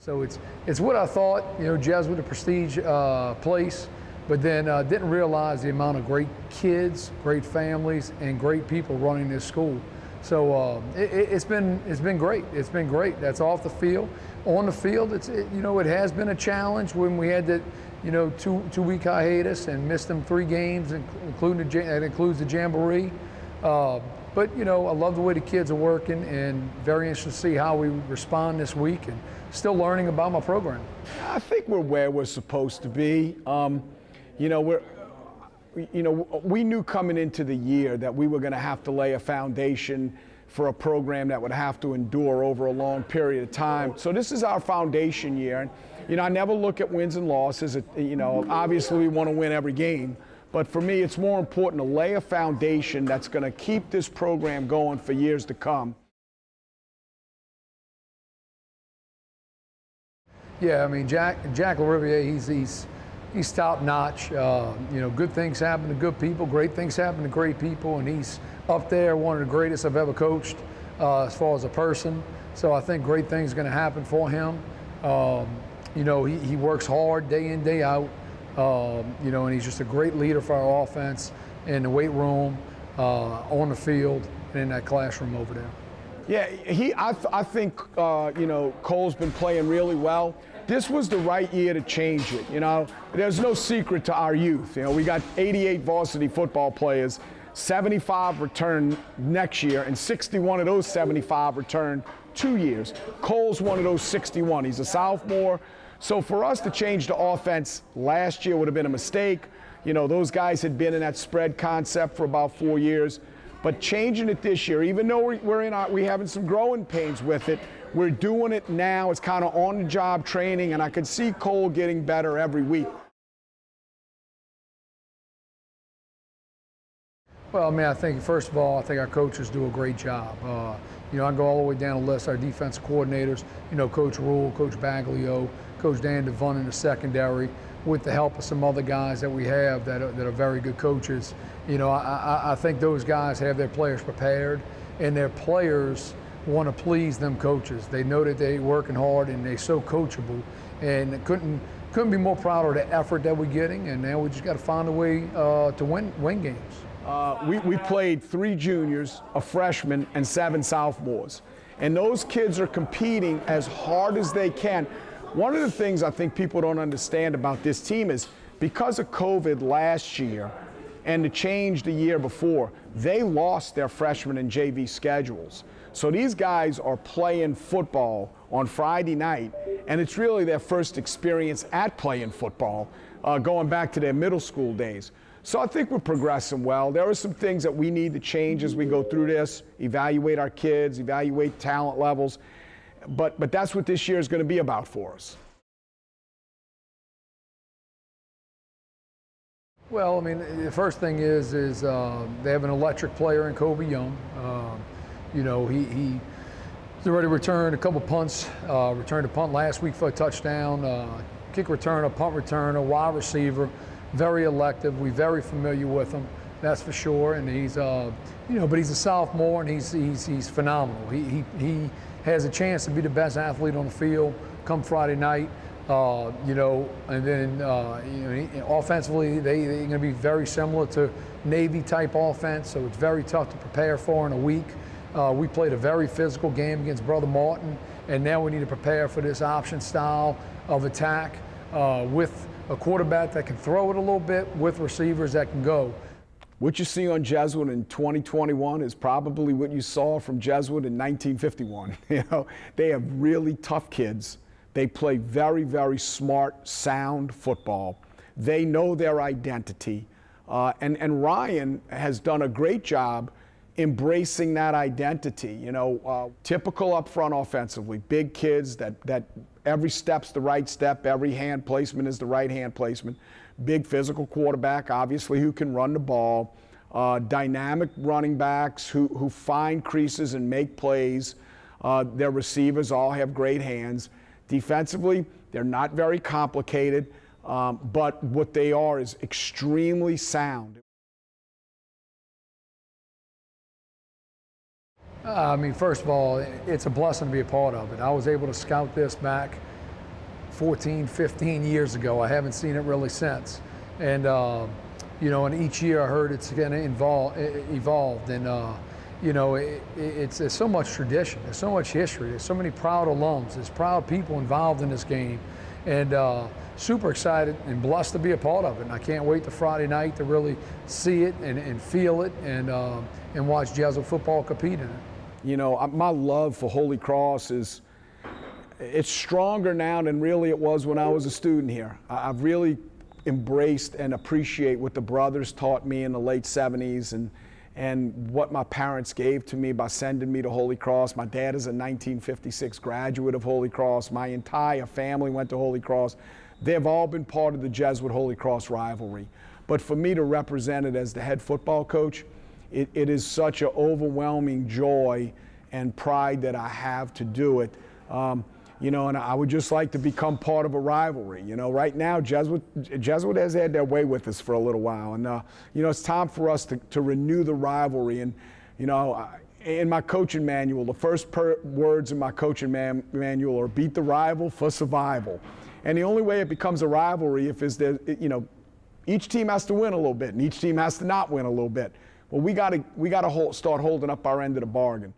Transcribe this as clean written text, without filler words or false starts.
So it's what I thought, Jesuit, a prestige place, but then didn't realize the amount of great kids, great families, and great people running this school. So it's been great. It's been great. That's off the field. On the field, it has been a challenge when we had that 2-week hiatus and missed them 3 games, including that includes the Jamboree. But I love the way the kids are working, and very interested to see how we respond this week, and still learning about my program. I think we're where we're supposed to be. We knew coming into the year that we were going to have to lay a foundation for a program that would have to endure over a long period of time. So this is our foundation year. And, I never look at wins and losses. Obviously we want to win every game. But for me, it's more important to lay a foundation that's going to keep this program going for years to come. Yeah, I mean, Jack LaRiviere, he's top notch. Good things happen to good people, great things happen to great people, and he's up there, one of the greatest I've ever coached as far as a person. So I think great things are going to happen for him. He works hard day in, day out. And he's just a great leader for our offense in the weight room, on the field, and in that classroom over there. Yeah, I think Cole's been playing really well. This was the right year to change it. There's no secret to our youth. We got 88 varsity football players, 75 return next year, and 61 of those 75 return 2 years. Cole's one of those 61. He's a sophomore. So for us to change the offense last year would have been a mistake. Those guys had been in that spread concept for about 4 years. But changing it this year, even though we're having some growing pains with it, we're doing it now. It's kind of on-the-job training, and I could see Cole getting better every week. Well, I mean, I think, first of all, our coaches do a great job. I go all the way down the list. Our defensive coordinators, Coach Rule, Coach Baglio, Coach Dan Devon in the secondary, with the help of some other guys that we have that are very good coaches. I think those guys have their players prepared, and their players want to please them coaches. They know that they're working hard, and they're so coachable, and couldn't be more proud of the effort that we're getting, and now we just got to find a way to win games. We played 3 juniors, a freshman, and 7 sophomores. And those kids are competing as hard as they can. One of the things I think people don't understand about this team is because of COVID last year and the change the year before, they lost their freshman and JV schedules. So these guys are playing football on Friday night, and it's really their first experience at playing football, going back to their middle school days. So I think we're progressing well. There are some things that we need to change as we go through this, evaluate our kids, evaluate talent levels. But that's what this year is going to be about for us. Well, I mean, the first thing is they have an electric player in Kobe Young. He's already returned a couple punts, returned a punt last week for a touchdown, kick returner, punt returner, wide receiver, very elective. We're very familiar with him, that's for sure. And he's, but he's a sophomore, and he's phenomenal. He has a chance to be the best athlete on the field come Friday night. And then offensively, they're going to be very similar to Navy-type offense, so it's very tough to prepare for in a week. We played a very physical game against Brother Martin, and now we need to prepare for this option style of attack with a quarterback that can throw it a little bit, with receivers that can go. What you see on Jesuit in 2021 is probably what you saw from Jesuit in 1951. They have really tough kids. They play very, very smart, sound football. They know their identity. And Ryan has done a great job embracing that identity. Typical up front offensively, big kids that every step's the right step, every hand placement is the right hand placement. Big physical quarterback, obviously, who can run the ball. Dynamic running backs who find creases and make plays. Their receivers all have great hands. Defensively, they're not very complicated, but what they are is extremely sound. First of all, it's a blessing to be a part of it. I was able to scout this back 14, 15 years ago. I haven't seen it really since. And, you know, and each year I heard it's going to evolve. And, you know, there's so much tradition, there's so much history, there's so many proud alums, there's proud people involved in this game. And super excited and blessed to be a part of it. And I can't wait to Friday night to really see it and feel it and watch Jesuit football compete in it. You know, my love for Holy Cross it's stronger now than really it was when I was a student here. I've really embraced and appreciate what the brothers taught me in the late 70s and what my parents gave to me by sending me to Holy Cross. My dad is a 1956 graduate of Holy Cross. My entire family went to Holy Cross. They've all been part of the Jesuit-Holy Cross rivalry. But for me to represent it as the head football coach, it is such an overwhelming joy and pride that I have to do it. You know, and I would just like to become part of a rivalry. You know, right now, Jesuit has had their way with us for a little while. And, you know, it's time for us to renew the rivalry. And, you know, in my coaching manual, the first words in my coaching manual are beat the rival for survival. And the only way it becomes a rivalry you know, each team has to win a little bit and each team has to not win a little bit. Well, we got to start holding up our end of the bargain.